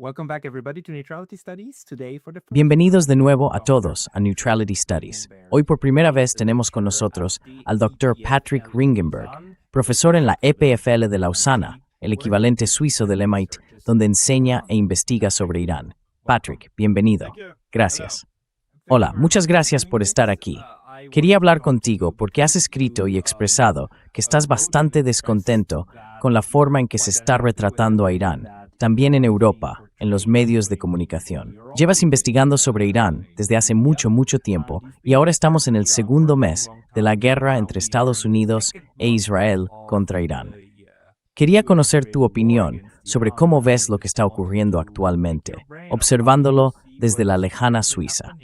Welcome back everybody to Neutrality Studies. Today for the first Bienvenidos de nuevo a todos a Neutrality Studies. Hoy por primera vez tenemos con nosotros al Dr. Patrick Ringenberg, profesor en la EPFL de Lausana, el equivalente suizo del MIT, donde enseña e investiga sobre Irán. Patrick, bienvenido. Gracias. Hola, muchas gracias por estar aquí. Quería hablar contigo porque has escrito y expresado que estás bastante descontento con la forma en que se está retratando a Irán, también en Europa, en los medios de comunicación. Llevas investigando sobre Irán desde hace mucho tiempo y ahora estamos en el segundo mes de la guerra entre Estados Unidos e Israel contra Irán. Quería conocer tu opinión sobre cómo ves lo que está ocurriendo actualmente, observándolo desde la lejana Suiza.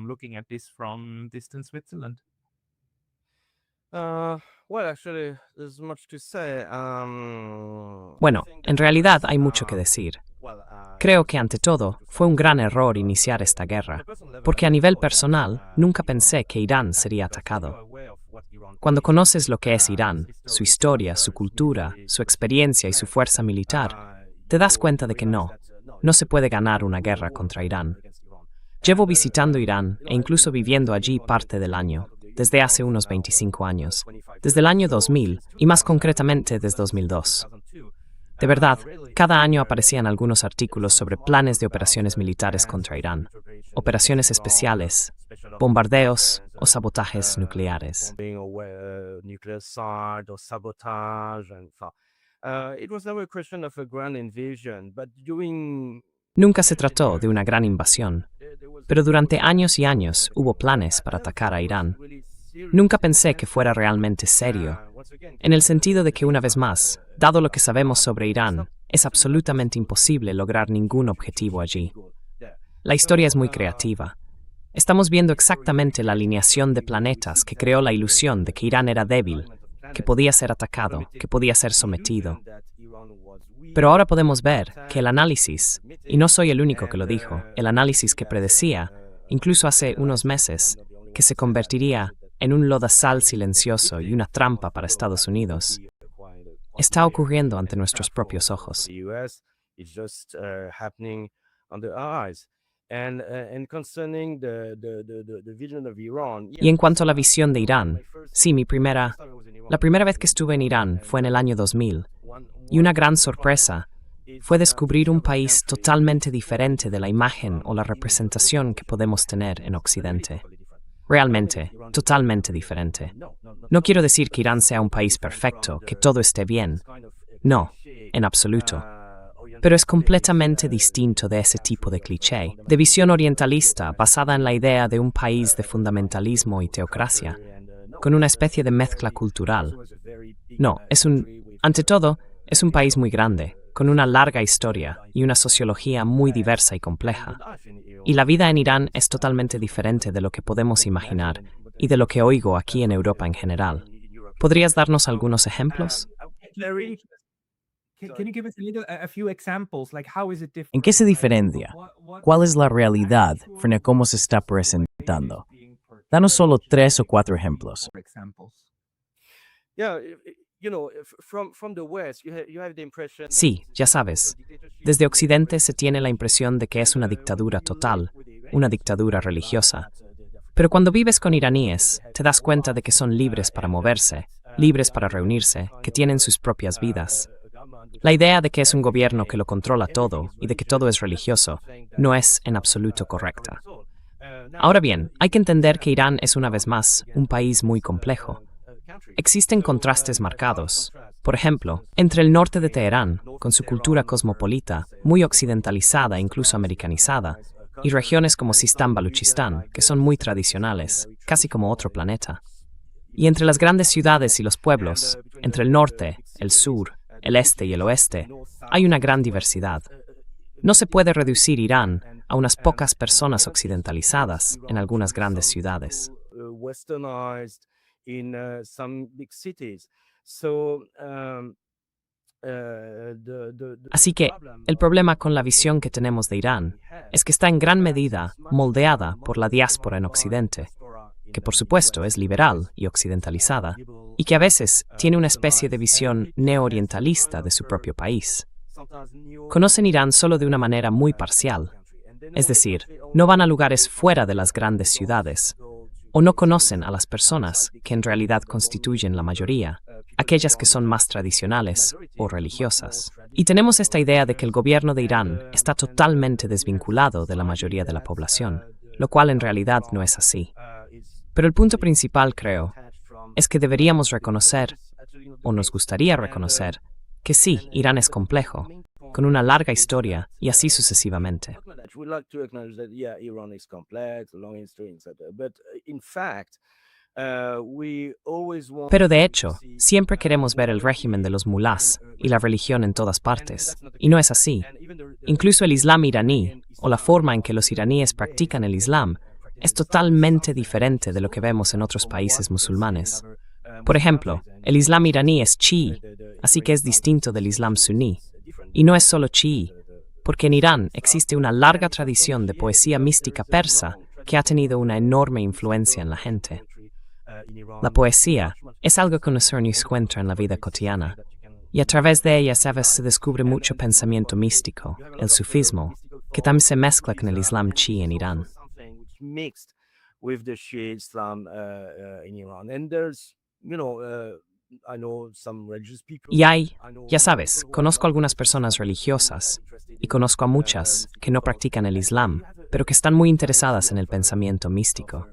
looking at this from distant Switzerland. Well, actually, there's much to say. Bueno, en realidad hay mucho que decir. Creo que ante todo fue un gran error iniciar esta guerra, porque a nivel personal nunca pensé que Irán sería atacado. Cuando conoces lo que es Irán, su historia, su cultura, su experiencia y su fuerza militar, te das cuenta de que no se puede ganar una guerra contra Irán. Llevo visitando Irán e incluso viviendo allí parte del año, desde hace unos 25 años, desde el año 2000 y más concretamente desde 2002. De verdad, cada año aparecían algunos artículos sobre planes de operaciones militares contra Irán, operaciones especiales, bombardeos o sabotajes nucleares. Nuclear side or sabotage, and it was never a question of a grand invasion, but during Nunca se trató de una gran invasión, pero durante años y años hubo planes para atacar a Irán. Nunca pensé que fuera realmente serio, en el sentido de que una vez más, dado lo que sabemos sobre Irán, es absolutamente imposible lograr ningún objetivo allí. La historia es muy creativa. Estamos viendo exactamente la alineación de planetas que creó la ilusión de que Irán era débil, que podía ser atacado, que podía ser sometido. Pero ahora podemos ver que el análisis, y no soy el único que lo dijo, el análisis que predecía, incluso hace unos meses, que se convertiría en un lodazal silencioso y una trampa para Estados Unidos, está ocurriendo ante nuestros propios ojos. the US is just happening under our eyes. And concerning the vision of Iran, Y en cuanto a la visión de Irán, sí, la primera vez que estuve en Irán fue en el año 2000, y una gran sorpresa fue descubrir un país totalmente diferente de la imagen o la representación que podemos tener en Occidente. Realmente, totalmente diferente. No quiero decir que Irán sea un país perfecto, que todo esté bien. No, en absoluto. Pero es completamente distinto de ese tipo de cliché, de visión orientalista basada en la idea de un país de fundamentalismo y teocracia, con una especie de mezcla cultural. No, ante todo, es un país muy grande, con una larga historia y una sociología muy diversa y compleja. Y la vida en Irán es totalmente diferente de lo que podemos imaginar y de lo que oigo aquí en Europa en general. ¿Podrías darnos algunos ejemplos? Very interesting. Can you give us a few examples? Like how is it different? ¿En qué se diferencia? ¿Cuál es la realidad frente a cómo se está presentando? Danos solo 3 o 4 ejemplos. yeah, from the West, you have the impression. Sí, ya sabes. Desde Occidente se tiene la impresión de que es una dictadura total, una dictadura religiosa. Pero cuando vives con iraníes, te das cuenta de que son libres para moverse, libres para reunirse, que tienen sus propias vidas. La idea de que es un gobierno que lo controla todo y de que todo es religioso no es en absoluto correcta. Ahora bien, hay que entender que Irán es una vez más un país muy complejo. Existen contrastes marcados, por ejemplo, entre el norte de Teherán, con su cultura cosmopolita, muy occidentalizada e incluso americanizada, y regiones como Sistán-Baluchistán, que son muy tradicionales, casi como otro planeta. Y entre las grandes ciudades y los pueblos, entre el norte, el sur, el este y el oeste, hay una gran diversidad. No se puede reducir Irán a unas pocas personas occidentalizadas en algunas grandes ciudades. Westernized in some big cities. So, Así que, el problema con la visión que tenemos de Irán es que está en gran medida moldeada por la diáspora en Occidente, que por supuesto es liberal y occidentalizada, y que a veces tiene una especie de visión neo-orientalista de su propio país. Conocen Irán solo de una manera muy parcial. Es decir, no van a lugares fuera de las grandes ciudades, o no conocen a las personas que en realidad constituyen la mayoría, aquellas que son más tradicionales o religiosas. Y tenemos esta idea de que el gobierno de Irán está totalmente desvinculado de la mayoría de la población, lo cual en realidad no es así. Pero el punto principal, creo, es que deberíamos reconocer, o nos gustaría reconocer, que sí, Irán es complejo, con una larga historia y así sucesivamente. Pero de hecho, siempre queremos ver el régimen de los mulás y la religión en todas partes, y no es así. Incluso el Islam iraní, o la forma en que los iraníes practican el Islam, es totalmente diferente de lo que vemos en otros países musulmanes. Por ejemplo, el Islam iraní es chií, así que es distinto del Islam suní. Y no es solo chií, porque en Irán existe una larga tradición de poesía mística persa que ha tenido una enorme influencia en la gente. La poesía es algo que uno se encuentra en la vida cotidiana, y a través de ella se descubre mucho pensamiento místico, el sufismo, que también se mezcla con el Islam chií en Irán. Y hay, ya sabes, conozco algunas personas religiosas, y conozco a muchas que no practican el Islam, pero que están muy interesadas en el pensamiento místico.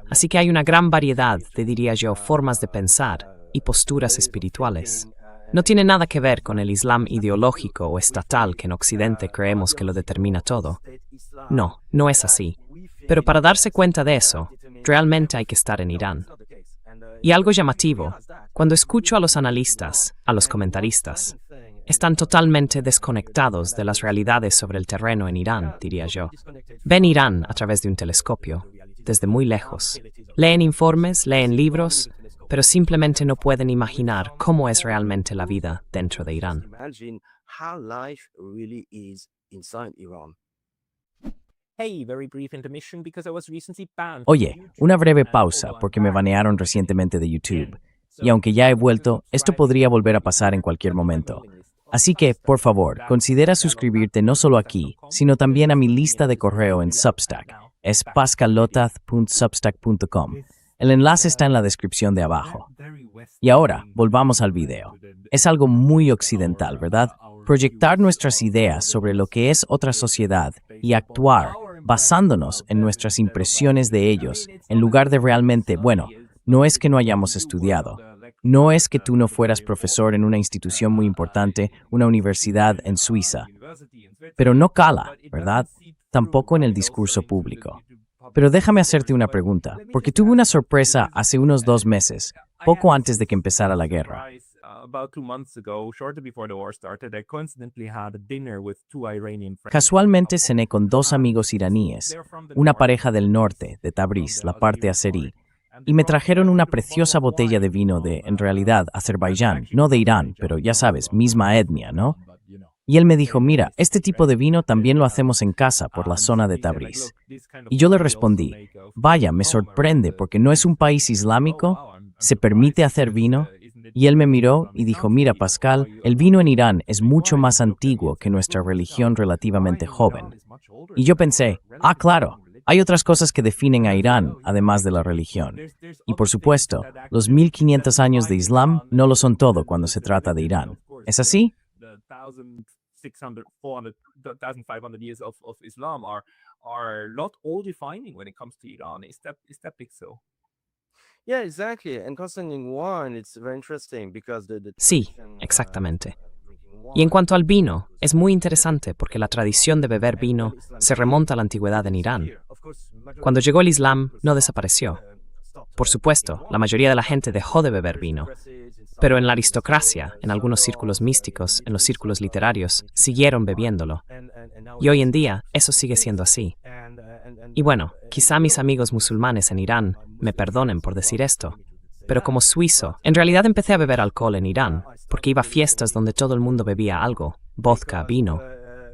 Así que hay una gran variedad de, diría yo, formas de pensar y posturas espirituales. No tiene nada que ver con el Islam ideológico o estatal que en Occidente creemos que lo determina todo. No, no es así. Pero para darse cuenta de eso, realmente hay que estar en Irán. Y algo llamativo, cuando escucho a los analistas, a los comentaristas, están totalmente desconectados de las realidades sobre el terreno en Irán, diría yo. Ven Irán a través de un telescopio, desde muy lejos. Leen informes, leen libros, pero simplemente no pueden imaginar cómo es realmente la vida dentro de Irán. Oye, una breve pausa porque me banearon recientemente de YouTube. Y aunque ya he vuelto, esto podría volver a pasar en cualquier momento. Así que, por favor, considera suscribirte no solo aquí, sino también a mi lista de correo en Substack. Es pascalotaz.substack.com. El enlace está en la descripción de abajo. Y ahora, volvamos al video. Es algo muy occidental, ¿verdad? Proyectar nuestras ideas sobre lo que es otra sociedad y actuar basándonos en nuestras impresiones de ellos, en lugar de realmente, bueno, no es que no hayamos estudiado. No es que tú no fueras profesor en una institución muy importante, una universidad en Suiza. Pero no cala, ¿verdad? Tampoco en el discurso público. Pero déjame hacerte una pregunta, porque tuve una sorpresa hace unos 2 meses, poco antes de que empezara la guerra. Casualmente cené con 2 amigos iraníes, una pareja del norte, de Tabriz, la parte azerí, y me trajeron una preciosa botella de vino de, en realidad, Azerbaiyán, no de Irán, pero ya sabes, misma etnia, ¿no? Y él me dijo, mira, este tipo de vino también lo hacemos en casa por la zona de Tabriz. Y yo le respondí, vaya, me sorprende porque no es un país islámico, ¿se permite hacer vino? Y él me miró y dijo, mira, Pascal, el vino en Irán es mucho más antiguo que nuestra religión relativamente joven. Y yo pensé, claro, hay otras cosas que definen a Irán, además de la religión. Y por supuesto, los 1500 años de Islam no lo son todo cuando se trata de Irán. ¿Es así? 1,500 years of Islam are not all defining when it comes to Iran. Is that big so? Yeah, exactly. And concerning wine, it's very interesting because Sí, exactamente. Y en cuanto al vino, es muy interesante porque la tradición de beber vino se remonta a la antigüedad en Irán. Cuando llegó el Islam, no desapareció. Por supuesto, la mayoría de la gente dejó de beber vino, pero en la aristocracia, en algunos círculos místicos, en los círculos literarios, siguieron bebiéndolo. Y hoy en día, eso sigue siendo así. Y bueno, quizá mis amigos musulmanes en Irán me perdonen por decir esto, pero como suizo, en realidad empecé a beber alcohol en Irán, porque iba a fiestas donde todo el mundo bebía algo, vodka, vino,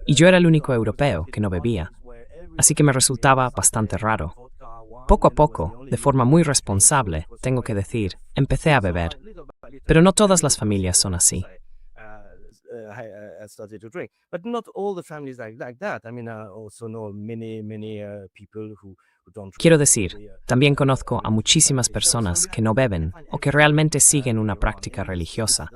y yo era el único europeo que no bebía, así que me resultaba bastante raro. Poco a poco, de forma muy responsable, tengo que decir, empecé a beber, pero no todas las familias son así. I started to drink. But not all the families like that. I mean, I also know many people who don't. Quiero decir, también conozco a muchísimas personas que no beben o que realmente siguen una práctica religiosa.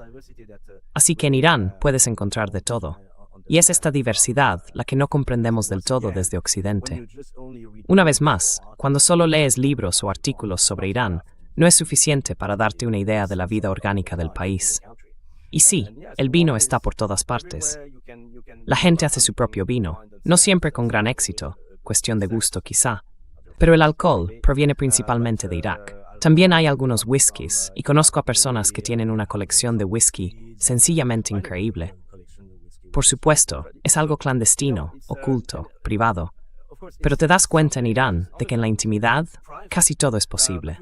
Así que en Irán puedes encontrar de todo. Y es esta diversidad la que no comprendemos del todo desde Occidente. Una vez más, cuando solo lees libros o artículos sobre Irán, no es suficiente para darte una idea de la vida orgánica del país. Y sí, el vino está por todas partes. La gente hace su propio vino, no siempre con gran éxito, cuestión de gusto quizá. Pero el alcohol proviene principalmente de Irak. También hay algunos whiskies, y conozco a personas que tienen una colección de whisky sencillamente increíble. Por supuesto, es algo clandestino, oculto, privado. Pero te das cuenta en Irán de que en la intimidad casi todo es posible.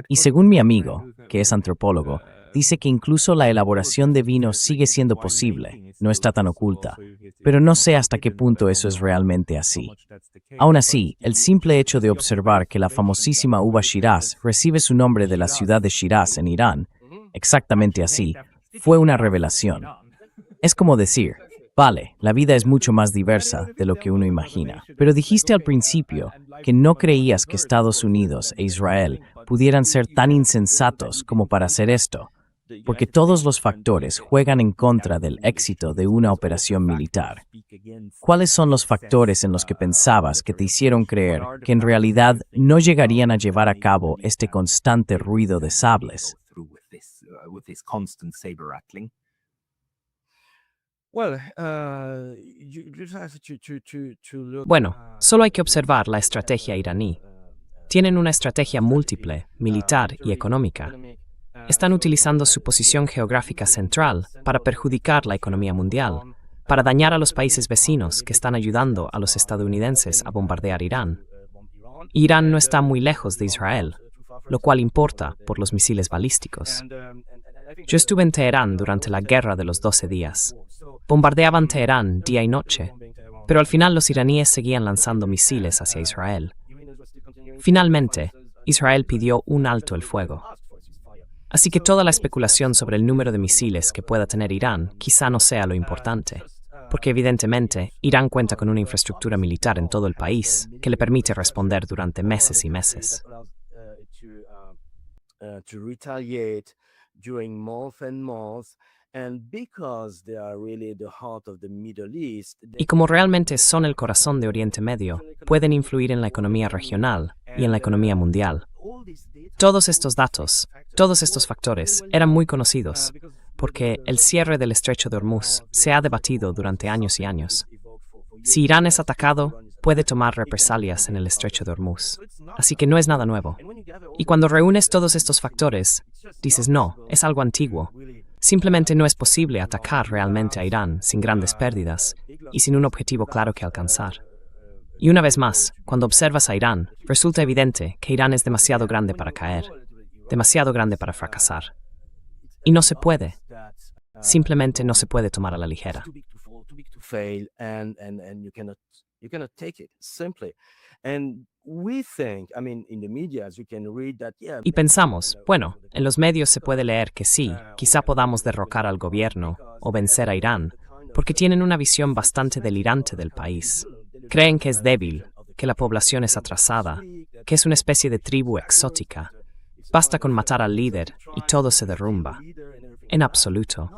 Y según mi amigo, que es antropólogo, dice que incluso la elaboración de vino sigue siendo posible, no está tan oculta, pero no sé hasta qué punto eso es realmente así. Aún así, el simple hecho de observar que la famosísima uva Shiraz recibe su nombre de la ciudad de Shiraz en Irán, exactamente así, fue una revelación. Es como decir, vale, la vida es mucho más diversa de lo que uno imagina, pero dijiste al principio que no creías que Estados Unidos e Israel pudieran ser tan insensatos como para hacer esto, porque todos los factores juegan en contra del éxito de una operación militar. ¿Cuáles son los factores en los que pensabas que te hicieron creer que en realidad no llegarían a llevar a cabo este constante ruido de sables? Bueno, solo hay que observar la estrategia iraní. Tienen una estrategia múltiple, militar y económica. Están utilizando su posición geográfica central para perjudicar la economía mundial, para dañar a los países vecinos que están ayudando a los estadounidenses a bombardear Irán. Irán no está muy lejos de Israel, lo cual importa por los misiles balísticos. Yo estuve en Teherán durante la Guerra de los 12 días. Bombardeaban Teherán día y noche, pero al final los iraníes seguían lanzando misiles hacia Israel. Finalmente, Israel pidió un alto el fuego. Así que toda la especulación sobre el número de misiles que pueda tener Irán quizá no sea lo importante, porque evidentemente Irán cuenta con una infraestructura militar en todo el país que le permite responder durante meses y meses. Y como realmente son el corazón de Oriente Medio, pueden influir en la economía regional y en la economía mundial. Todos estos datos, todos estos factores eran muy conocidos, porque el cierre del estrecho de Hormuz se ha debatido durante años y años. Si Irán es atacado, puede tomar represalias en el estrecho de Hormuz, así que no es nada nuevo. Y cuando reúnes todos estos factores, dices no, es algo antiguo. Simplemente no es posible atacar realmente a Irán sin grandes pérdidas y sin un objetivo claro que alcanzar. Y una vez más, cuando observas a Irán, resulta evidente que Irán es demasiado grande para caer, demasiado grande para fracasar. Y no se puede. Simplemente no se puede tomar a la ligera. Y pensamos, bueno, en los medios se puede leer que sí, quizá podamos derrocar al gobierno o vencer a Irán, porque tienen una visión bastante delirante del país. Creen que es débil, que la población es atrasada, que es una especie de tribu exótica. Basta con matar al líder y todo se derrumba. En absoluto.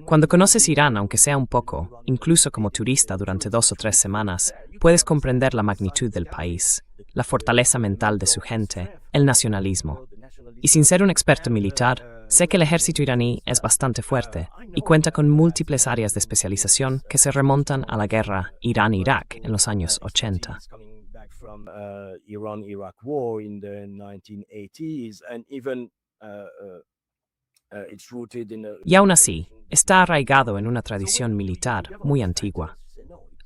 Cuando conoces Irán, aunque sea un poco, incluso como turista durante 2 o 3 semanas, puedes comprender la magnitud del país, la fortaleza mental de su gente, el nacionalismo. Y sin ser un experto militar, sé que el ejército iraní es bastante fuerte y cuenta con múltiples áreas de especialización que se remontan a la guerra Irán-Irak en los años 80. Y aún así, está arraigado en una tradición militar muy antigua.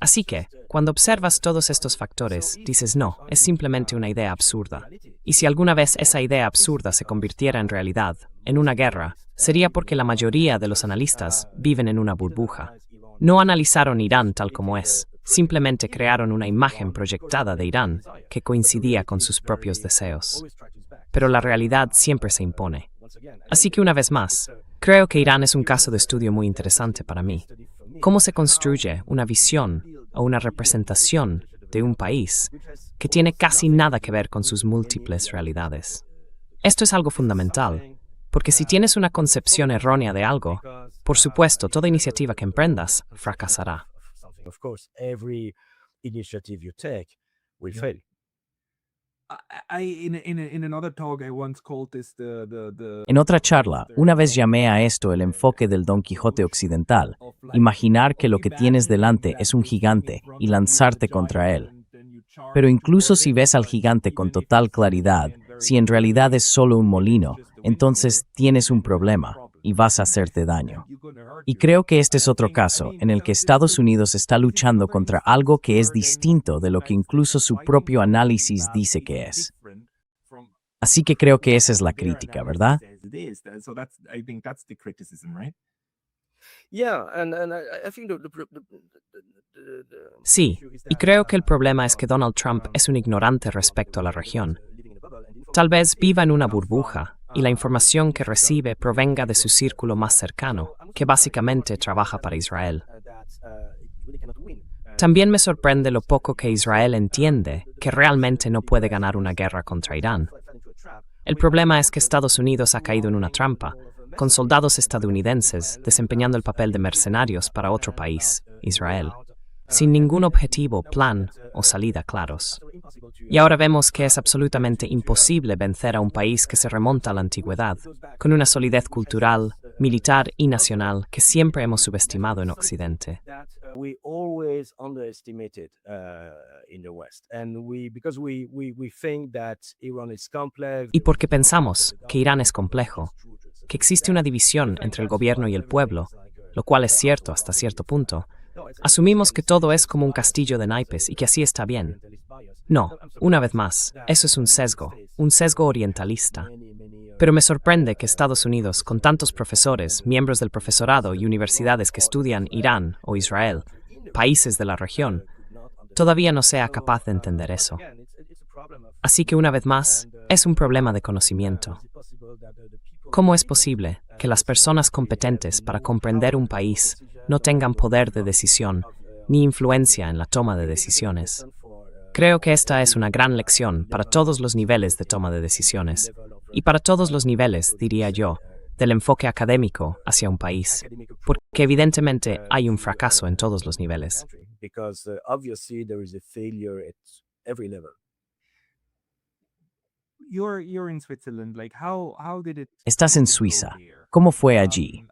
Así que, cuando observas todos estos factores, dices no, es simplemente una idea absurda. Y si alguna vez esa idea absurda se convirtiera en realidad, en una guerra, sería porque la mayoría de los analistas viven en una burbuja. No analizaron Irán tal como es, simplemente crearon una imagen proyectada de Irán que coincidía con sus propios deseos. pero la realidad siempre se impone. Así que una vez más, creo que Irán es un caso de estudio muy interesante para mí. ¿Cómo se construye una visión o una representación de un país que tiene casi nada que ver con sus múltiples realidades? Esto es algo fundamental, porque si tienes una concepción errónea de algo, por supuesto, toda iniciativa que emprendas fracasará. Of course, every initiative you take will fail. In another talk, I once called this En otra charla, una vez llamé a esto el enfoque del Don Quijote occidental, imaginar que lo que tienes delante es un gigante y lanzarte contra él. Pero incluso si ves al gigante con total claridad, si en realidad es solo un molino, entonces tienes un problema y vas a hacerte daño. Y creo que este es otro caso en el que Estados Unidos está luchando contra algo que es distinto de lo que incluso su propio análisis dice que es. Así que creo que esa es la crítica, ¿verdad? Yeah, and I think Sí, y creo que el problema es que Donald Trump es un ignorante respecto a la región. Tal vez viva en una burbuja y la información que recibe provenga de su círculo más cercano, que básicamente trabaja para Israel. También me sorprende lo poco que Israel entiende que realmente no puede ganar una guerra contra Irán. El problema es que Estados Unidos ha caído en una trampa, con soldados estadounidenses desempeñando el papel de mercenarios para otro país, Israel, sin ningún objetivo, plan o salida claros. Y ahora vemos que es absolutamente imposible vencer a un país que se remonta a la antigüedad, con una solidez cultural, militar y nacional que siempre hemos subestimado en Occidente. we always underestimated in the West, and because we think that Iran is complex. Y porque pensamos que Irán es complejo, que existe una división entre el gobierno y el pueblo, lo cual es cierto hasta cierto punto, asumimos que todo es como un castillo de naipes y que así está bien. No, una vez más, eso es un sesgo orientalista. Pero me sorprende que Estados Unidos, con tantos profesores, miembros del profesorado y universidades que estudian Irán o Israel, países de la región, todavía no sea capaz de entender eso. Así que una vez más, es un problema de conocimiento. ¿Cómo es posible que las personas competentes para comprender un país no tengan poder de decisión ni influencia en la toma de decisiones? Creo que esta es una gran lección para todos los niveles de toma de decisiones y para todos los niveles, diría yo, del enfoque académico hacia un país, porque evidentemente hay un fracaso en todos los niveles. Because obviously there is a failure at every level. You're in Switzerland. Like how did it? Estás en Suiza. ¿Cómo fue allí?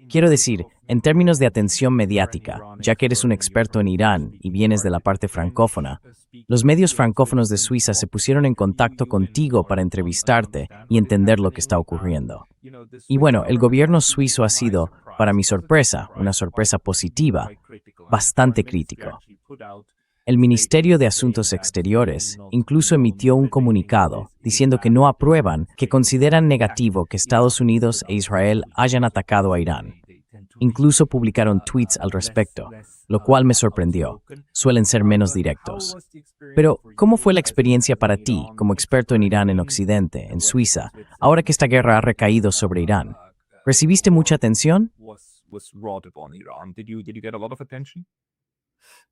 Quiero decir, en términos de atención mediática, ya que eres un experto en Irán y vienes de la parte francófona, los medios francófonos de Suiza se pusieron en contacto contigo para entrevistarte y entender lo que está ocurriendo. Y bueno, el gobierno suizo ha sido, para mi sorpresa, una sorpresa positiva, bastante crítico. El Ministerio de Asuntos Exteriores incluso emitió un comunicado diciendo que no aprueban, que consideran negativo que Estados Unidos e Israel hayan atacado a Irán. Incluso publicaron tweets al respecto, lo cual me sorprendió. Suelen ser menos directos. Pero, ¿cómo fue la experiencia para ti, como experto en Irán en Occidente, en Suiza, ahora que esta guerra ha recaído sobre Irán? ¿Recibiste mucha atención? Was brought upon Iran. Did you get a lot of attention?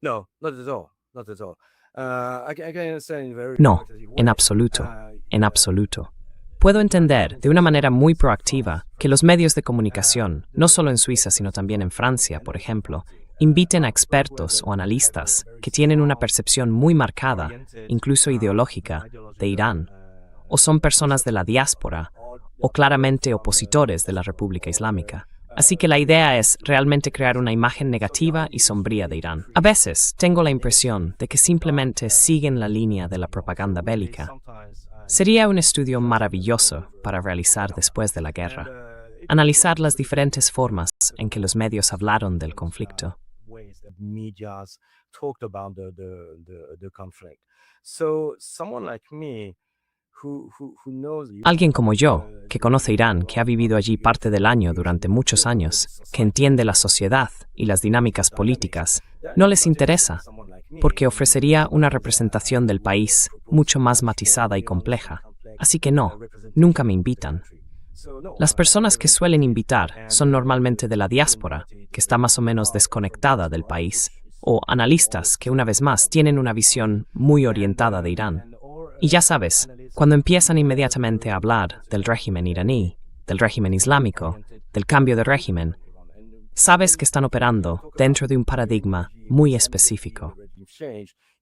No, not at all. Not at all. I can understand very No, positive way. en absoluto, en absoluto. Puedo entender de una manera muy proactiva que los medios de comunicación, no solo en Suiza, sino también en Francia, por ejemplo, inviten a expertos o analistas que tienen una percepción muy marcada, incluso ideológica, de Irán, o son personas de la diáspora, o claramente opositores de la República Islámica. Así que la idea es realmente crear una imagen negativa y sombría de Irán. A veces tengo la impresión de que simplemente siguen la línea de la propaganda bélica. Sería un estudio maravilloso para realizar después de la guerra. Analizar las diferentes formas en que los medios hablaron del conflicto. Medias talked about the conflict. So someone like me who knows Alguien como yo, que conoce Irán, que ha vivido allí parte del año durante muchos años, que entiende la sociedad y las dinámicas políticas, no les interesa, porque ofrecería una representación del país mucho más matizada y compleja. Así que no, nunca me invitan. Las personas que suelen invitar son normalmente de la diáspora, que está más o menos desconectada del país, o analistas que una vez más tienen una visión muy orientada de Irán. Y ya sabes, cuando empiezan inmediatamente a hablar del régimen iraní, del régimen islámico, del cambio de régimen, sabes que están operando dentro de un paradigma muy específico.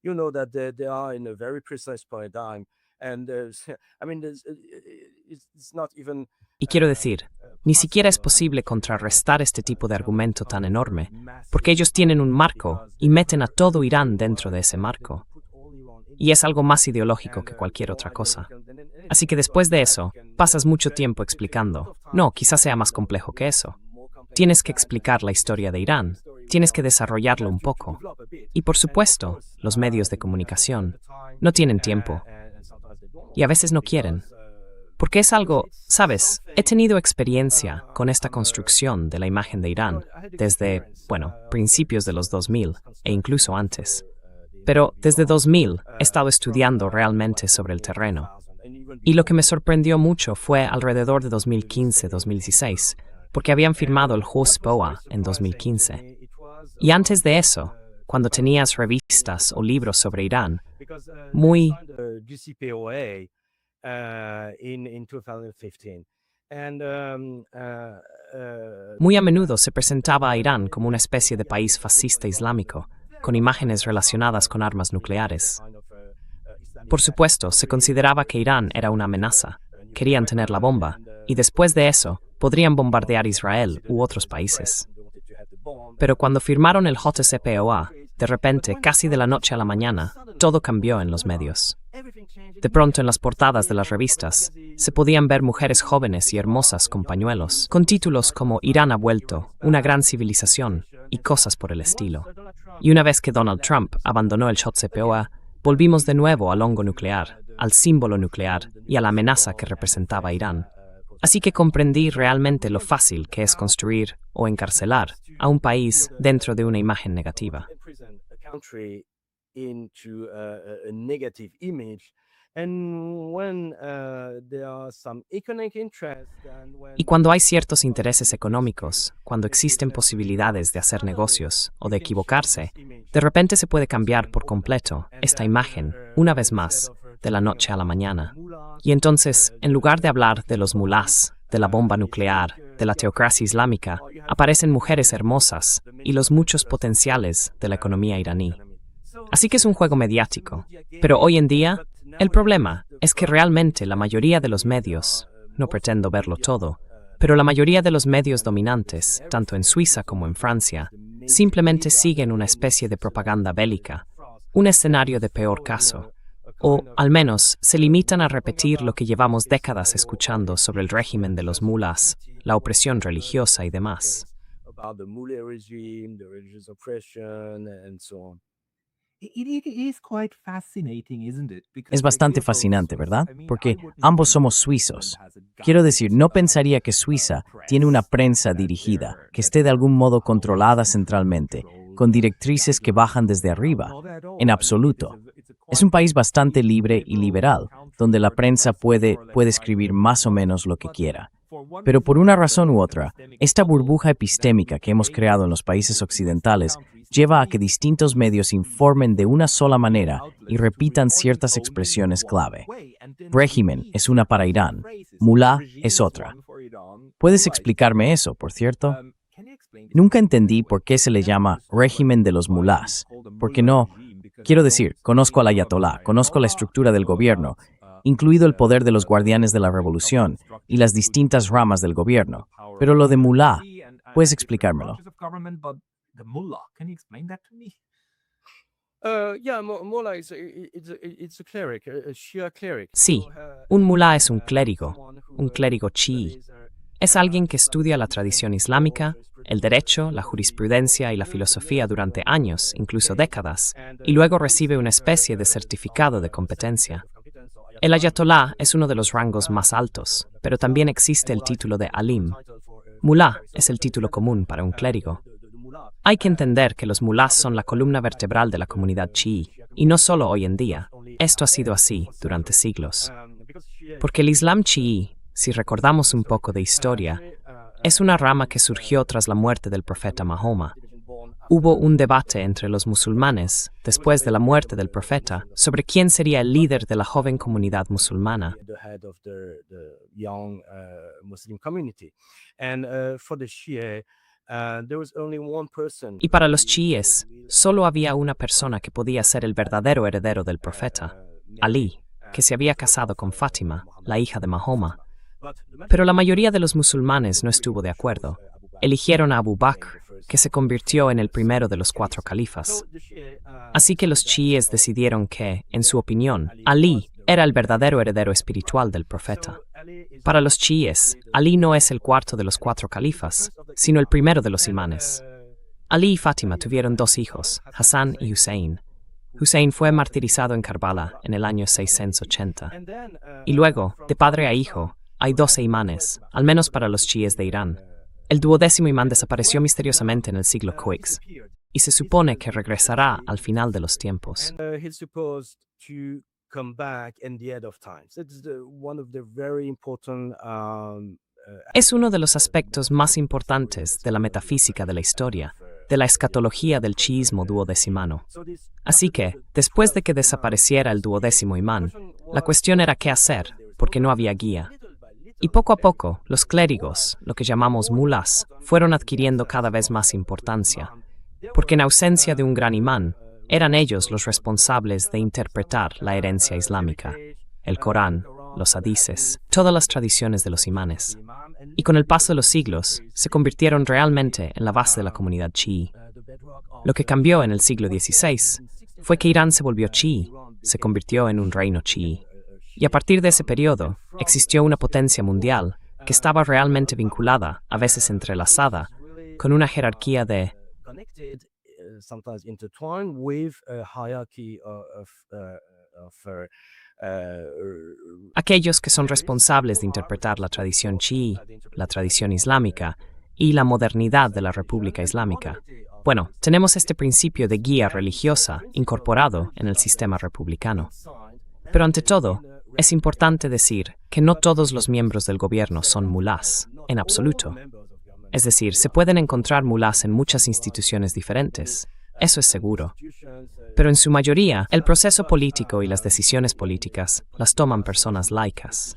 You know that they are in a very precise paradigm, and I mean, it's not even. Y quiero decir, ni siquiera es posible contrarrestar este tipo de argumento tan enorme, porque ellos tienen un marco y meten a todo Irán dentro de ese marco. Y es algo más ideológico que cualquier otra cosa. Así que después de eso, pasas mucho tiempo explicando, no, quizás sea más complejo que eso. Tienes que explicar la historia de Irán, tienes que desarrollarlo un poco. Y por supuesto, los medios de comunicación no tienen tiempo. Y a veces no quieren. Porque es algo, sabes, he tenido experiencia con esta construcción de la imagen de Irán desde, principios de los 2000 e incluso antes. Pero desde 2000 he estado estudiando realmente sobre el terreno. Y lo que me sorprendió mucho fue alrededor de 2015-2016, porque habían firmado el JCPOA en 2015. Y antes de eso, cuando tenías revistas o libros sobre Irán, muy a menudo se presentaba a Irán como una especie de país fascista islámico, con imágenes relacionadas con armas nucleares. Por supuesto, se consideraba que Irán era una amenaza, querían tener la bomba, y después de eso, podrían bombardear Israel u otros países. Pero cuando firmaron el JCPOA, de repente, casi de la noche a la mañana, todo cambió en los medios. De pronto en las portadas de las revistas, se podían ver mujeres jóvenes y hermosas con pañuelos, con títulos como Irán ha vuelto, una gran civilización, y cosas por el estilo. Y una vez que Donald Trump abandonó el JCPOA, volvimos de nuevo al hongo nuclear, al símbolo nuclear y a la amenaza que representaba Irán. Así que comprendí realmente lo fácil que es construir o encarcelar a un país dentro de una imagen negativa. Y cuando hay ciertos intereses económicos, cuando existen posibilidades de hacer negocios o de equivocarse, de repente se puede cambiar por completo esta imagen, una vez más, de la noche a la mañana. Y entonces, en lugar de hablar de los mulás, de la bomba nuclear, de la teocracia islámica, aparecen mujeres hermosas y los muchos potenciales de la economía iraní. Así que es un juego mediático. Pero hoy en día, el problema es que realmente la mayoría de los medios, no pretendo verlo todo, pero la mayoría de los medios dominantes, tanto en Suiza como en Francia, simplemente siguen una especie de propaganda bélica, un escenario de peor caso. O, al menos, se limitan a repetir lo que llevamos décadas escuchando sobre el régimen de los mulás, la opresión religiosa y demás. Es bastante fascinante, ¿verdad? Porque ambos somos suizos. Quiero decir, no pensaría que Suiza tiene una prensa dirigida, que esté de algún modo controlada centralmente, con directrices que bajan desde arriba. En absoluto. Es un país bastante libre y liberal, donde la prensa puede escribir más o menos lo que quiera. Pero por una razón u otra, esta burbuja epistémica que hemos creado en los países occidentales lleva a que distintos medios informen de una sola manera y repitan ciertas expresiones clave. Régimen es una para Irán, mulá es otra. ¿Puedes explicarme eso, por cierto? Nunca entendí por qué se le llama régimen de los mulás, porque no. Quiero decir, conozco al ayatolá, conozco la estructura del gobierno, incluido el poder de los guardianes de la revolución y las distintas ramas del gobierno. Pero lo de mulá, ¿puedes explicármelo? Sí, un mulá es un clérigo chií. Es alguien que estudia la tradición islámica, el derecho, la jurisprudencia y la filosofía durante años, incluso décadas, y luego recibe una especie de certificado de competencia. El ayatolá es uno de los rangos más altos, pero también existe el título de alim. Mulá es el título común para un clérigo. Hay que entender que los mulás son la columna vertebral de la comunidad chií, y no solo hoy en día. Esto ha sido así durante siglos. Porque el Islam chií, si recordamos un poco de historia, es una rama que surgió tras la muerte del profeta Mahoma. Hubo un debate entre los musulmanes, después de la muerte del profeta, sobre quién sería el líder de la joven comunidad musulmana. Y para los chiíes, solo había una persona que podía ser el verdadero heredero del profeta, Ali, que se había casado con Fátima, la hija de Mahoma. Pero la mayoría de los musulmanes no estuvo de acuerdo. Eligieron a Abu Bakr, que se convirtió en el primero de los 4 califas. Así que los chiíes decidieron que, en su opinión, Ali era el verdadero heredero espiritual del profeta. Para los chiíes, Ali no es el cuarto de los 4 califas, sino el primero de los imanes. Ali y Fátima tuvieron 2 hijos, Hassan y Hussein. Hussein fue martirizado en Karbala en el año 680. Y luego, de padre a hijo, hay 12 imanes, al menos para los chiíes de Irán. El 12º imán desapareció misteriosamente en el siglo QX, y se supone que regresará al final de los tiempos. Es uno de los aspectos más importantes de la metafísica de la historia, de la escatología del chiismo duodecimano. Así que, después de que desapareciera el 12º imán, la cuestión era qué hacer, porque no había guía. Y poco a poco, los clérigos, lo que llamamos mulas, fueron adquiriendo cada vez más importancia, porque en ausencia de un gran imán, eran ellos los responsables de interpretar la herencia islámica, el Corán, los hadices, todas las tradiciones de los imanes. Y con el paso de los siglos, se convirtieron realmente en la base de la comunidad chií. Lo que cambió en el siglo XVI fue que Irán se volvió chií, se convirtió en un reino chií. Y a partir de ese periodo, existió una potencia mundial que estaba realmente vinculada, a veces entrelazada, con una jerarquía de aquellos que son responsables de interpretar la tradición chií, la tradición islámica y la modernidad de la República Islámica. Bueno, tenemos este principio de guía religiosa incorporado en el sistema republicano. Pero ante todo, es importante decir que no todos los miembros del gobierno son mulás, en absoluto. Es decir, se pueden encontrar mulás en muchas instituciones diferentes, eso es seguro. Pero en su mayoría, el proceso político y las decisiones políticas las toman personas laicas.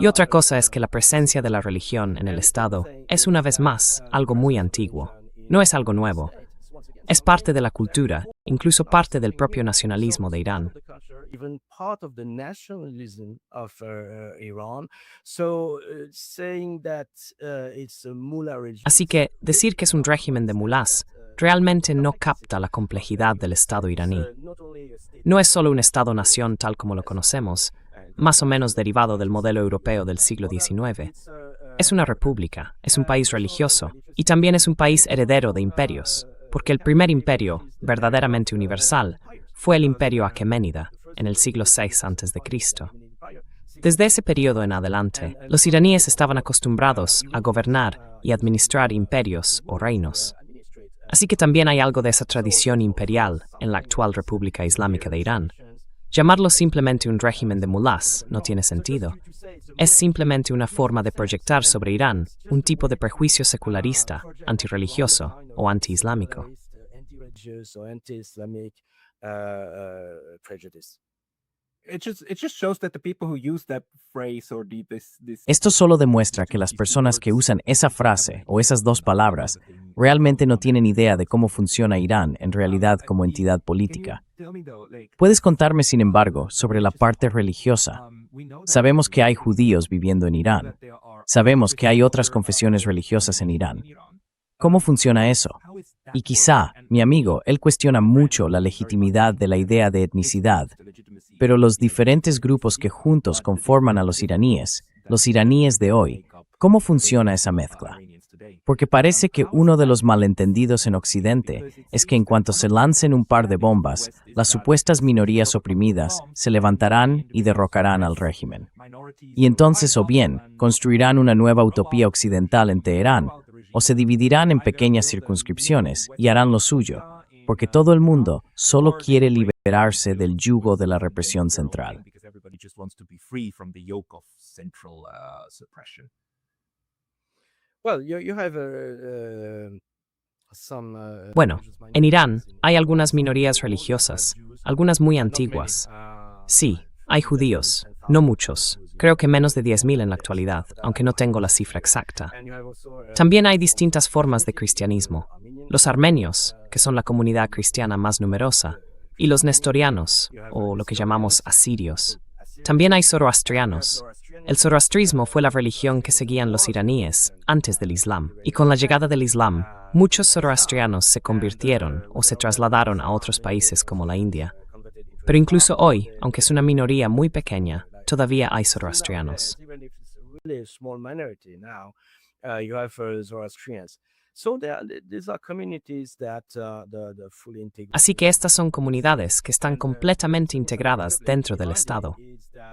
Y otra cosa es que la presencia de la religión en el Estado es una vez más algo muy antiguo. No es algo nuevo. Es parte de la cultura, incluso parte del propio nacionalismo de Irán. Así que decir que es un régimen de mulás realmente no capta la complejidad del Estado iraní. No es solo un Estado-nación tal como lo conocemos, más o menos derivado del modelo europeo del siglo XIX. Es una república, es un país religioso y también es un país heredero de imperios, porque el primer imperio, verdaderamente universal, fue el imperio aqueménida, en el siglo VI a.C. Desde ese periodo en adelante, los iraníes estaban acostumbrados a gobernar y administrar imperios o reinos. Así que también hay algo de esa tradición imperial en la actual República Islámica de Irán. Llamarlo simplemente un régimen de mulás no tiene sentido. Es simplemente una forma de proyectar sobre Irán un tipo de prejuicio secularista, antirreligioso o antiislámico. Esto solo demuestra que las personas que usan esa frase o esas 2 palabras realmente no tienen idea de cómo funciona Irán en realidad como entidad política. ¿Puedes contarme, sin embargo, sobre la parte religiosa? Sabemos que hay judíos viviendo en Irán. Sabemos que hay otras confesiones religiosas en Irán. ¿Cómo funciona eso? Y quizá, mi amigo, él cuestiona mucho la legitimidad de la idea de etnicidad, pero los diferentes grupos que juntos conforman a los iraníes de hoy, ¿cómo funciona esa mezcla? Porque parece que uno de los malentendidos en Occidente es que en cuanto se lancen un par de bombas, las supuestas minorías oprimidas se levantarán y derrocarán al régimen. Y entonces o bien construirán una nueva utopía occidental en Teherán, o se dividirán en pequeñas circunscripciones y harán lo suyo, porque todo el mundo solo quiere liberarse del yugo de la represión central. just wants to be free from the yoke of central suppression. Well, you have Bueno, en Irán hay algunas minorías religiosas, algunas muy antiguas. Sí, hay judíos, no muchos, creo que menos de 10.000 en la actualidad, aunque no tengo la cifra exacta. También hay distintas formas de cristianismo. Los armenios, que son la comunidad cristiana más numerosa, y los nestorianos, o lo que llamamos asirios. También hay zoroastrianos. El zoroastrismo fue la religión que seguían los iraníes antes del Islam, y con la llegada del Islam, muchos zoroastrianos se convirtieron o se trasladaron a otros países como la India. Pero incluso hoy, aunque es una minoría muy pequeña, todavía hay zoroastrianos. Así que estas son comunidades que están completamente integradas dentro del Estado.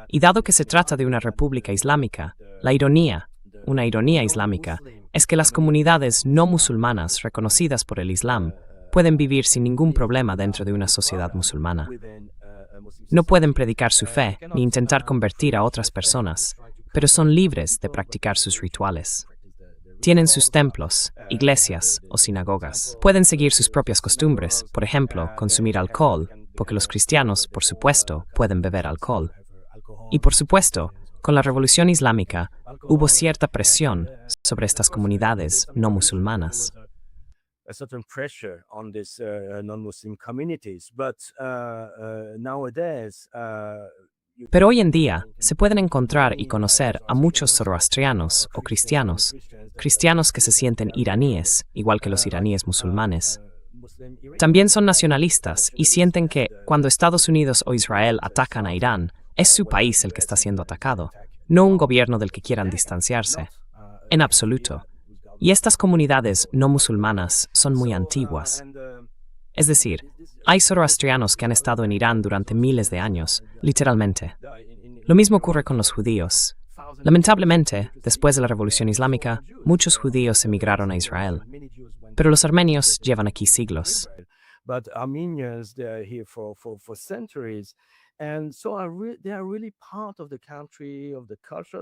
Y dado que se trata de una república islámica, la ironía, una ironía islámica, es que las comunidades no musulmanas reconocidas por el Islam pueden vivir sin ningún problema dentro de una sociedad musulmana. No pueden predicar su fe ni intentar convertir a otras personas, pero son libres de practicar sus rituales. Tienen sus templos, iglesias o sinagogas. Pueden seguir sus propias costumbres, por ejemplo, consumir alcohol, porque los cristianos, por supuesto, pueden beber alcohol. Y por supuesto, con la Revolución Islámica, hubo cierta presión sobre estas comunidades no musulmanas. Pero hoy en día se pueden encontrar y conocer a muchos zoroastrianos o cristianos que se sienten iraníes, igual que los iraníes musulmanes. También son nacionalistas y sienten que, cuando Estados Unidos o Israel atacan a Irán, es su país el que está siendo atacado, no un gobierno del que quieran distanciarse. En absoluto. Y estas comunidades no musulmanas son muy antiguas. Es decir, hay zoroastrianos que han estado en Irán durante miles de años, literalmente. Lo mismo ocurre con los judíos. Lamentablemente, después de la Revolución Islámica, muchos judíos emigraron a Israel. Pero los armenios llevan aquí siglos.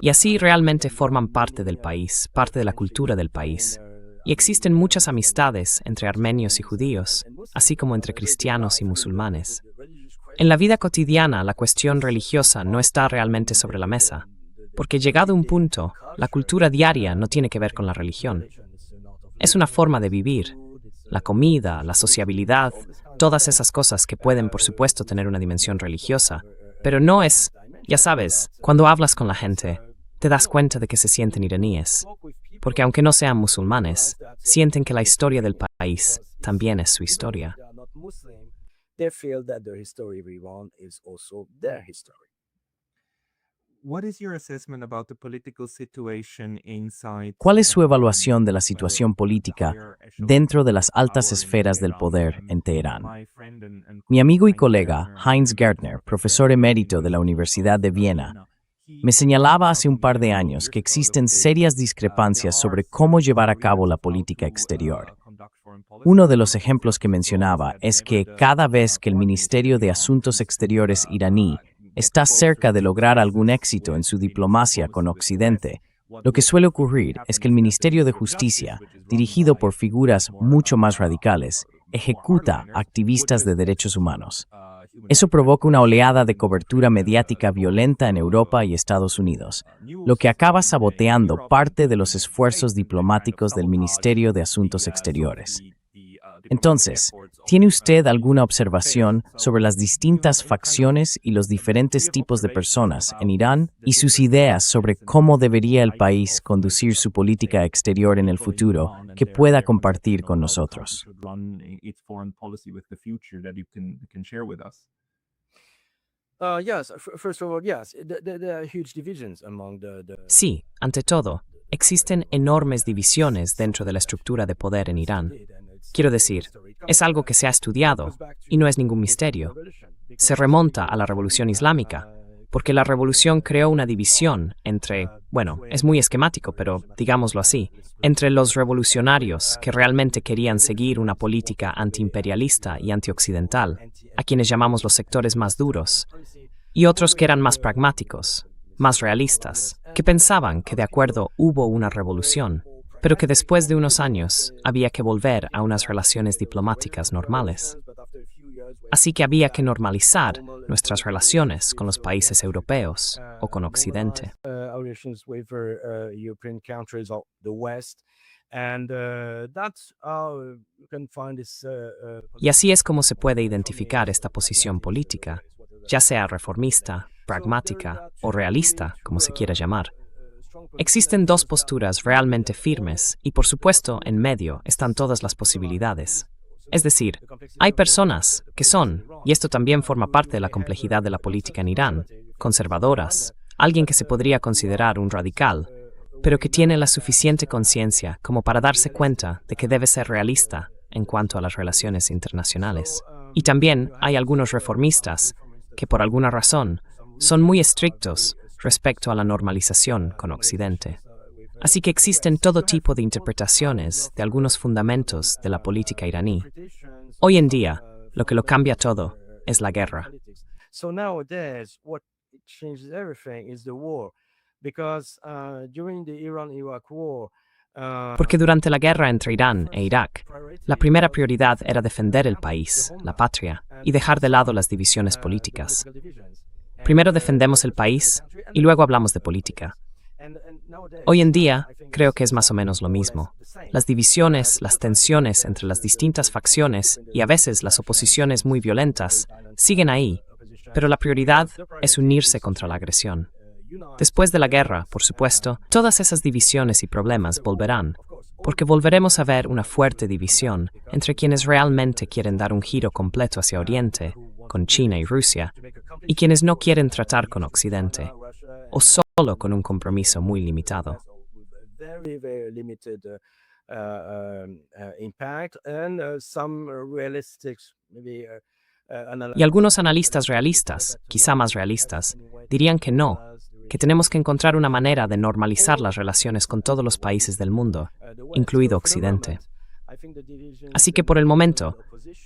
Y así realmente forman parte del país, parte de la cultura del país. Y existen muchas amistades entre armenios y judíos, así como entre cristianos y musulmanes. En la vida cotidiana, la cuestión religiosa no está realmente sobre la mesa, porque llegado un punto, la cultura diaria no tiene que ver con la religión. Es una forma de vivir. La comida, la sociabilidad, todas esas cosas que pueden, por supuesto, tener una dimensión religiosa, pero no es, ya sabes, cuando hablas con la gente, te das cuenta de que se sienten iraníes, porque aunque no sean musulmanes, sienten que la historia del país también es su historia. ¿Cuál es su evaluación de la situación política dentro de las altas esferas del poder en Teherán? Mi amigo y colega Heinz Gärtner, profesor emérito de la Universidad de Viena, me señalaba hace un par de años que existen serias discrepancias sobre cómo llevar a cabo la política exterior. Uno de los ejemplos que mencionaba es que cada vez que el Ministerio de Asuntos Exteriores iraní está cerca de lograr algún éxito en su diplomacia con Occidente, lo que suele ocurrir es que el Ministerio de Justicia, dirigido por figuras mucho más radicales, ejecuta activistas de derechos humanos. Eso provoca una oleada de cobertura mediática violenta en Europa y Estados Unidos, lo que acaba saboteando parte de los esfuerzos diplomáticos del Ministerio de Asuntos Exteriores. Entonces, ¿tiene usted alguna observación sobre las distintas facciones y los diferentes tipos de personas en Irán y sus ideas sobre cómo debería el país conducir su política exterior en el futuro que pueda compartir con nosotros? Sí, ante todo, existen enormes divisiones dentro de la estructura de poder en Irán. Quiero decir, es algo que se ha estudiado y no es ningún misterio. Se remonta a la Revolución Islámica, porque la revolución creó una división entre, bueno, es muy esquemático, pero digámoslo así, entre los revolucionarios que realmente querían seguir una política antiimperialista y antioccidental, a quienes llamamos los sectores más duros, y otros que eran más pragmáticos, más realistas, que pensaban que de acuerdo hubo una revolución, pero que después de unos años había que volver a unas relaciones diplomáticas normales. Así que había que normalizar nuestras relaciones con los países europeos o con Occidente. Y así es como se puede identificar esta posición política, ya sea reformista, pragmática o realista, como se quiera llamar. Existen dos posturas realmente firmes y, por supuesto, en medio están todas las posibilidades. Es decir, hay personas que son, y esto también forma parte de la complejidad de la política en Irán, conservadoras, alguien que se podría considerar un radical, pero que tiene la suficiente conciencia como para darse cuenta de que debe ser realista en cuanto a las relaciones internacionales. Y también hay algunos reformistas que, por alguna razón, son muy estrictos respecto a la normalización con Occidente. Así que existen todo tipo de interpretaciones de algunos fundamentos de la política iraní. Hoy en día, lo que lo cambia todo es la guerra. Porque durante la guerra entre Irán e Irak, la primera prioridad era defender el país, la patria, y dejar de lado las divisiones políticas. Primero defendemos el país y luego hablamos de política. Hoy en día, creo que es más o menos lo mismo. Las divisiones, las tensiones entre las distintas facciones y a veces las oposiciones muy violentas siguen ahí, pero la prioridad es unirse contra la agresión. Después de la guerra, por supuesto, todas esas divisiones y problemas volverán, porque volveremos a ver una fuerte división entre quienes realmente quieren dar un giro completo hacia Oriente, con China y Rusia, y quienes no quieren tratar con Occidente, o solo con un compromiso muy limitado. Y algunos analistas realistas, quizá más realistas, dirían que no, que tenemos que encontrar una manera de normalizar las relaciones con todos los países del mundo, incluido Occidente. Así que por el momento,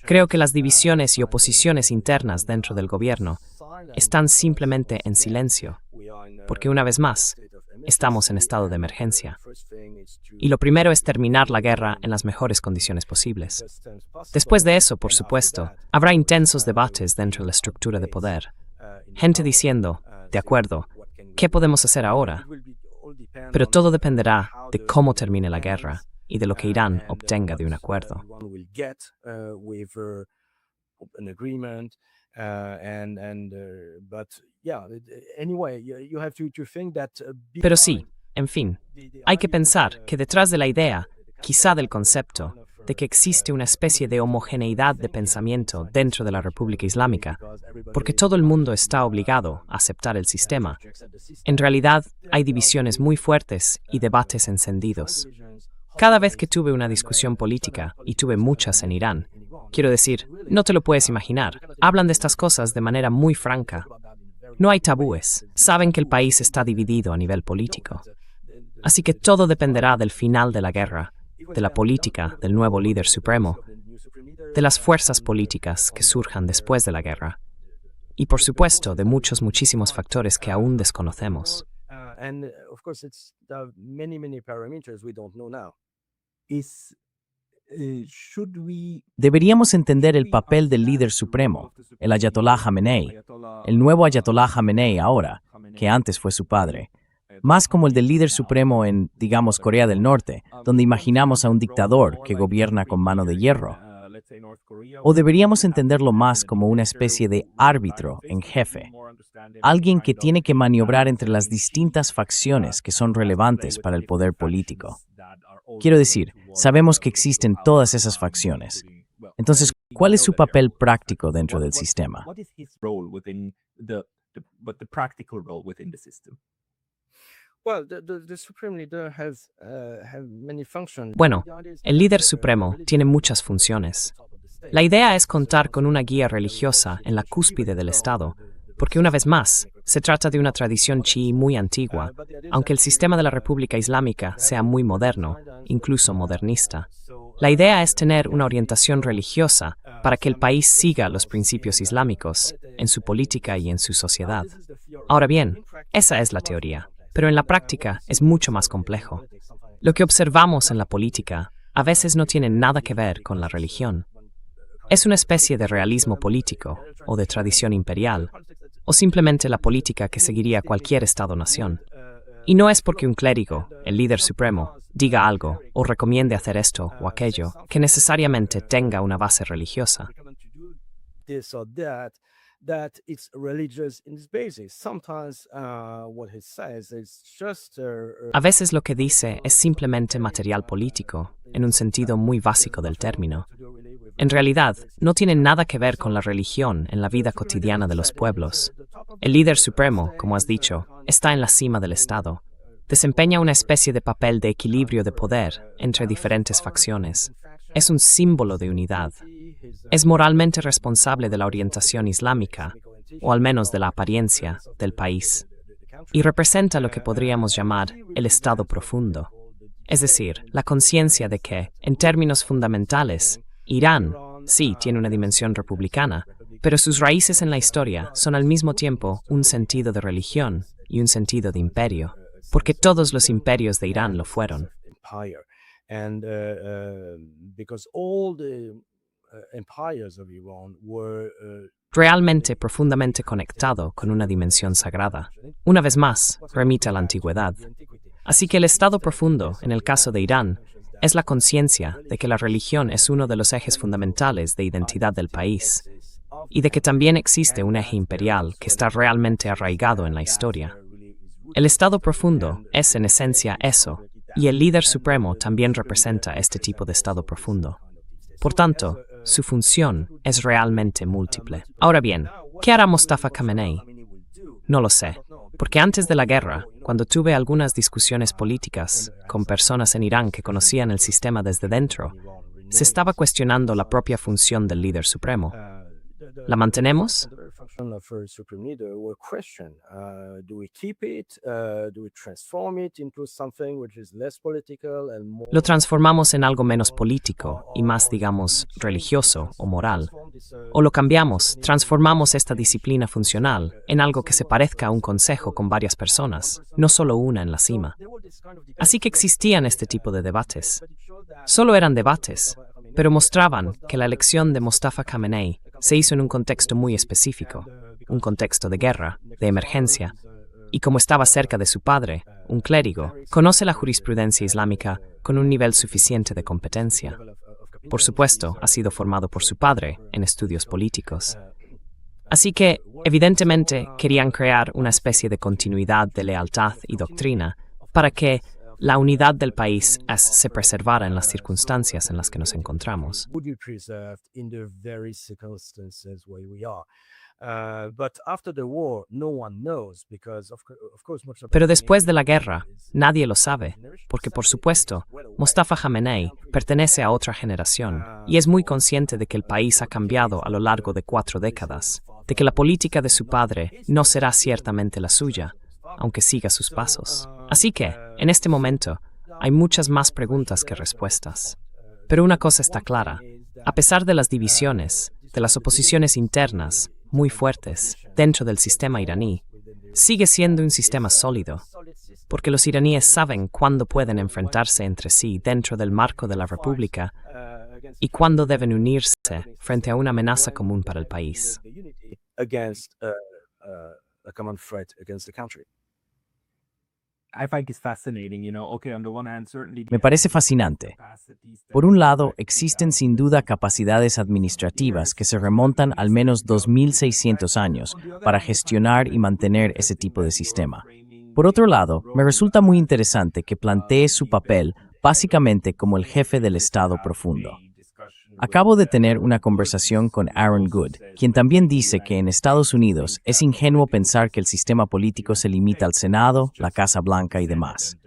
creo que las divisiones y oposiciones internas dentro del gobierno están simplemente en silencio, porque una vez más, estamos en estado de emergencia. Y lo primero es terminar la guerra en las mejores condiciones posibles. Después de eso, por supuesto, habrá intensos debates dentro de la estructura de poder. Gente diciendo, de acuerdo, ¿qué podemos hacer ahora? Pero todo dependerá de cómo termine la guerra y de lo que Irán obtenga de un acuerdo. Pero sí, en fin, hay que pensar que detrás de la idea, quizá del concepto, de que existe una especie de homogeneidad de pensamiento dentro de la República Islámica, porque todo el mundo está obligado a aceptar el sistema, en realidad hay divisiones muy fuertes y debates encendidos. Cada vez que tuve una discusión política, y tuve muchas en Irán, quiero decir, no te lo puedes imaginar, hablan de estas cosas de manera muy franca. No hay tabúes, saben que el país está dividido a nivel político. Así que todo dependerá del final de la guerra, de la política del nuevo líder supremo, de las fuerzas políticas que surjan después de la guerra, y por supuesto de muchísimos factores que aún desconocemos. Deberíamos entender el papel del líder supremo, el Ayatollah Jamenei, el nuevo Ayatollah Jamenei ahora, que antes fue su padre, más como el del líder supremo en, digamos, Corea del Norte, donde imaginamos a un dictador que gobierna con mano de hierro. O deberíamos entenderlo más como una especie de árbitro en jefe, alguien que tiene que maniobrar entre las distintas facciones que son relevantes para el poder político. Quiero decir, sabemos que existen todas esas facciones. Entonces, ¿cuál es su papel práctico dentro del sistema? Bueno, el líder supremo tiene muchas funciones. La idea es contar con una guía religiosa en la cúspide del Estado, porque una vez más, se trata de una tradición chií muy antigua, aunque el sistema de la República Islámica sea muy moderno, incluso modernista. La idea es tener una orientación religiosa para que el país siga los principios islámicos en su política y en su sociedad. Ahora bien, esa es la teoría, pero en la práctica es mucho más complejo. Lo que observamos en la política a veces no tiene nada que ver con la religión. Es una especie de realismo político o de tradición imperial, o simplemente la política que seguiría cualquier Estado-nación. Y no es porque un clérigo, el líder supremo, diga algo o recomiende hacer esto o aquello que necesariamente tenga una base religiosa. That it's religious in its basis. Sometimes what he says is just A veces lo que dice es simplemente material político, en un sentido muy básico del término. En realidad, no tiene nada que ver con la religión en la vida cotidiana de los pueblos. El líder supremo, como has dicho, está en la cima del Estado. Desempeña una especie de papel de equilibrio de poder entre diferentes facciones. Es un símbolo de unidad. Es moralmente responsable de la orientación islámica, o al menos de la apariencia, del país. Y representa lo que podríamos llamar el Estado profundo. Es decir, la conciencia de que, en términos fundamentales, Irán, sí, tiene una dimensión republicana, pero sus raíces en la historia son al mismo tiempo un sentido de religión y un sentido de imperio, porque todos los imperios de Irán lo fueron. And because all the empires of Iran were Realmente profundamente conectado con una dimensión sagrada. Una vez más, remite a la antigüedad. Así que el Estado profundo, en el caso de Irán, es la conciencia de que la religión es uno de los ejes fundamentales de identidad del país, y de que también existe un eje imperial que está realmente arraigado en la historia. El Estado profundo es en esencia eso, y el líder supremo también representa este tipo de Estado profundo. Por tanto, su función es realmente múltiple. Ahora bien, ¿qué hará Mostafa Khamenei? No lo sé, porque antes de la guerra, cuando tuve algunas discusiones políticas con personas en Irán que conocían el sistema desde dentro, se estaba cuestionando la propia función del líder supremo. ¿La mantenemos? ¿Lo transformamos en algo menos político y más, digamos, religioso o moral? ¿O lo cambiamos, transformamos esta disciplina funcional en algo que se parezca a un consejo con varias personas, no solo una en la cima? Así que existían este tipo de debates. Solo eran debates, pero mostraban que la elección de Mostafa Khamenei se hizo en un contexto muy específico, un contexto de guerra, de emergencia, y como estaba cerca de su padre, un clérigo, conoce la jurisprudencia islámica con un nivel suficiente de competencia. Por supuesto, ha sido formado por su padre en estudios políticos. Así que, evidentemente, querían crear una especie de continuidad de lealtad y doctrina para que la unidad del país se preservara en las circunstancias en las que nos encontramos. Pero después de la guerra, nadie lo sabe, porque por supuesto, Mostafa Khamenei pertenece a otra generación y es muy consciente de que el país ha cambiado a lo largo de 4 décadas, de que la política de su padre no será ciertamente la suya, aunque siga sus pasos. Así que, en este momento, hay muchas más preguntas que respuestas. Pero una cosa está clara. A pesar de las divisiones, de las oposiciones internas, muy fuertes, dentro del sistema iraní, sigue siendo un sistema sólido, porque los iraníes saben cuándo pueden enfrentarse entre sí dentro del marco de la República y cuándo deben unirse frente a una amenaza común para el país. Me parece fascinante. Por un lado, existen sin duda capacidades administrativas que se remontan al menos 2.600 años para gestionar y mantener ese tipo de sistema. Por otro lado, me resulta muy interesante que plantee su papel básicamente como el jefe del Estado profundo. Acabo de tener una conversación con Aaron Good, quien también dice que en Estados Unidos es ingenuo pensar que el sistema político se limita al Senado, la Casa Blanca y demás.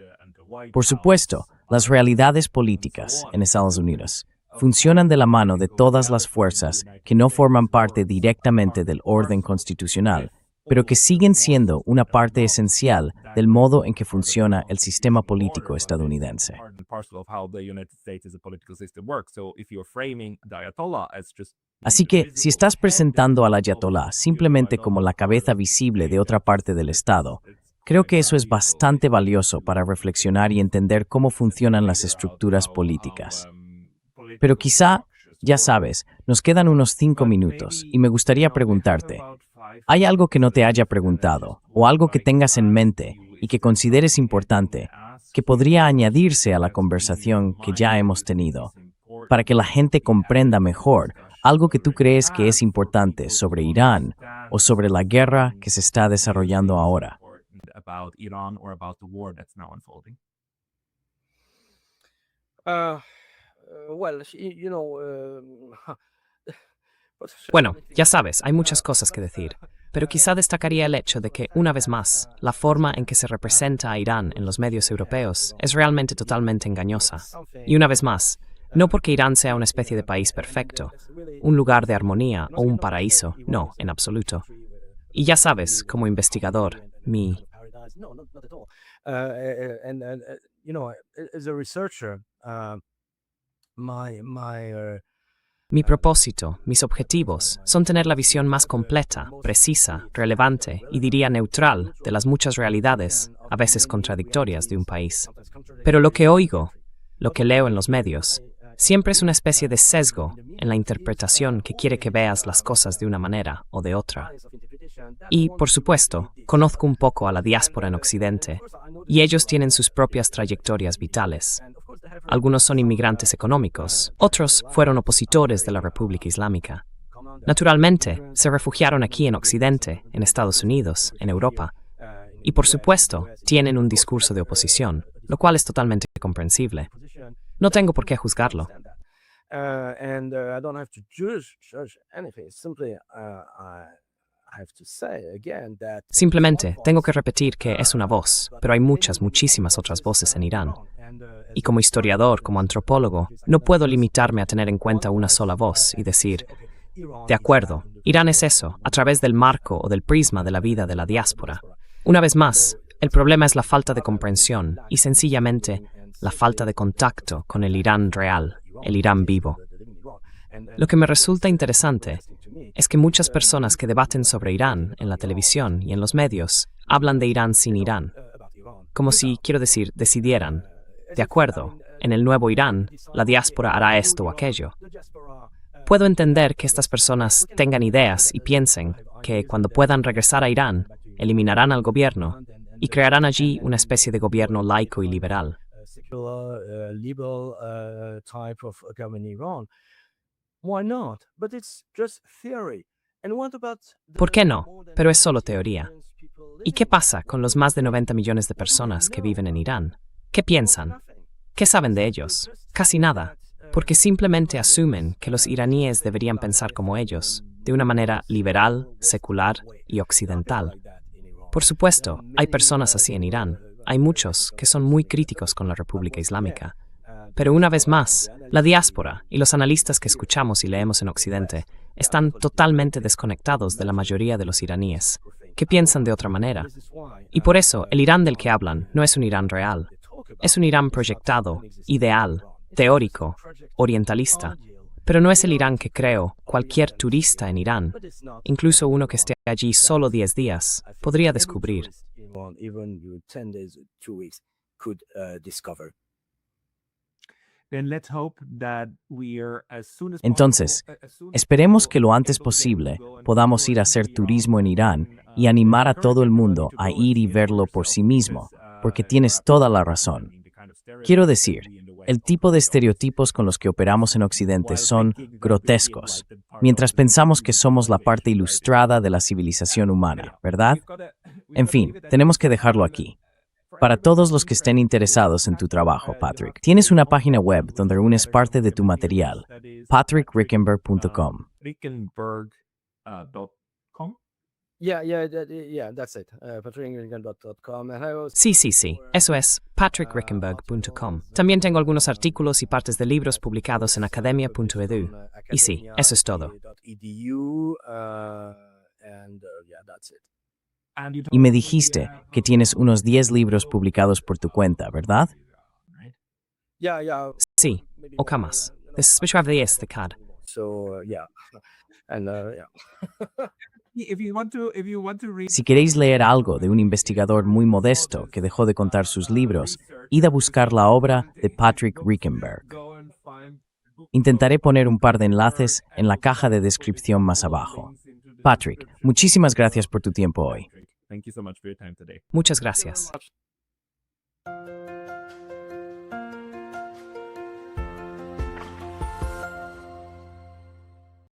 Por supuesto, las realidades políticas en Estados Unidos funcionan de la mano de todas las fuerzas que no forman parte directamente del orden constitucional pero que siguen siendo una parte esencial del modo en que funciona el sistema político estadounidense. Así que, si estás presentando al ayatolá simplemente como la cabeza visible de otra parte del Estado, creo que eso es bastante valioso para reflexionar y entender cómo funcionan las estructuras políticas. Pero quizá, ya sabes, nos quedan unos 5 minutos y me gustaría preguntarte, ¿hay algo que no te haya preguntado o algo que tengas en mente y que consideres importante que podría añadirse a la conversación que ya hemos tenido para que la gente comprenda mejor algo que tú crees que es importante sobre Irán o sobre la guerra que se está desarrollando ahora? Bueno, ya sabes, hay muchas cosas que decir, pero quizá destacaría el hecho de que, una vez más, la forma en que se representa a Irán en los medios europeos es realmente totalmente engañosa. Y una vez más, no porque Irán sea una especie de país perfecto, un lugar de armonía o un paraíso, no, en absoluto. Y ya sabes, como investigador, mi propósito, mis objetivos, son tener la visión más completa, precisa, relevante y diría neutral de las muchas realidades, a veces contradictorias, de un país. Pero lo que oigo, lo que leo en los medios, siempre es una especie de sesgo en la interpretación que quiere que veas las cosas de una manera o de otra. Y, por supuesto, conozco un poco a la diáspora en Occidente, y ellos tienen sus propias trayectorias vitales. Algunos son inmigrantes económicos, otros fueron opositores de la República Islámica. Naturalmente, se refugiaron aquí en Occidente, en Estados Unidos, en Europa. Y por supuesto, tienen un discurso de oposición, lo cual es totalmente comprensible. No tengo por qué juzgarlo. Simplemente tengo que repetir que es una voz, pero hay muchísimas otras voces en Irán. Y como historiador, como antropólogo, no puedo limitarme a tener en cuenta una sola voz y decir, de acuerdo, Irán es eso, a través del marco o del prisma de la vida de la diáspora. Una vez más, el problema es la falta de comprensión y sencillamente la falta de contacto con el Irán real, el Irán vivo. Lo que me resulta interesante es que muchas personas que debaten sobre Irán en la televisión y en los medios hablan de Irán sin Irán, como si, quiero decir, decidieran, de acuerdo, en el nuevo Irán, la diáspora hará esto o aquello. Puedo entender que estas personas tengan ideas y piensen que cuando puedan regresar a Irán, eliminarán al gobierno y crearán allí una especie de gobierno laico y liberal. ¿Por qué no? Pero es solo teoría. ¿Y qué pasa con los más de 90 millones de personas que viven en Irán? ¿Qué piensan? ¿Qué saben de ellos? Casi nada, porque simplemente asumen que los iraníes deberían pensar como ellos, de una manera liberal, secular y occidental. Por supuesto, hay personas así en Irán. Hay muchos que son muy críticos con la República Islámica. Pero una vez más, la diáspora y los analistas que escuchamos y leemos en Occidente están totalmente desconectados de la mayoría de los iraníes, que piensan de otra manera. Y por eso, el Irán del que hablan no es un Irán real. Es un Irán proyectado, ideal, teórico, orientalista, pero no es el Irán que creo cualquier turista en Irán, incluso uno que esté allí solo 10 días, podría descubrir. Entonces, esperemos que lo antes posible podamos ir a hacer turismo en Irán y animar a todo el mundo a ir y verlo por sí mismo, porque tienes toda la razón. Quiero decir, el tipo de estereotipos con los que operamos en Occidente son grotescos, mientras pensamos que somos la parte ilustrada de la civilización humana, ¿verdad? En fin, tenemos que dejarlo aquí. Para todos los que estén interesados en tu trabajo, Patrick, tienes una página web donde reúnes parte de tu material, patrickrickenberg.com. That's it. patrickrickenberg.com. Sí, eso es patrickrickenberg.com. También tengo algunos artículos y partes de libros publicados en academia.edu. Y sí, eso es todo. That's it. Y me dijiste que tienes unos 10 libros publicados por tu cuenta, ¿verdad? Yeah, yeah. Sí, o más. Zbyszław jest the CAD. So yeah, and yeah. If you want to read Si queréis leer algo de un investigador muy modesto que dejó de contar sus libros, id a buscar la obra de Patrick Rickenberg. go and find Intentaré poner un par de enlaces en la caja de descripción más abajo. Patrick, muchísimas gracias por tu tiempo hoy. Thank you so much for your time today. Muchas gracias.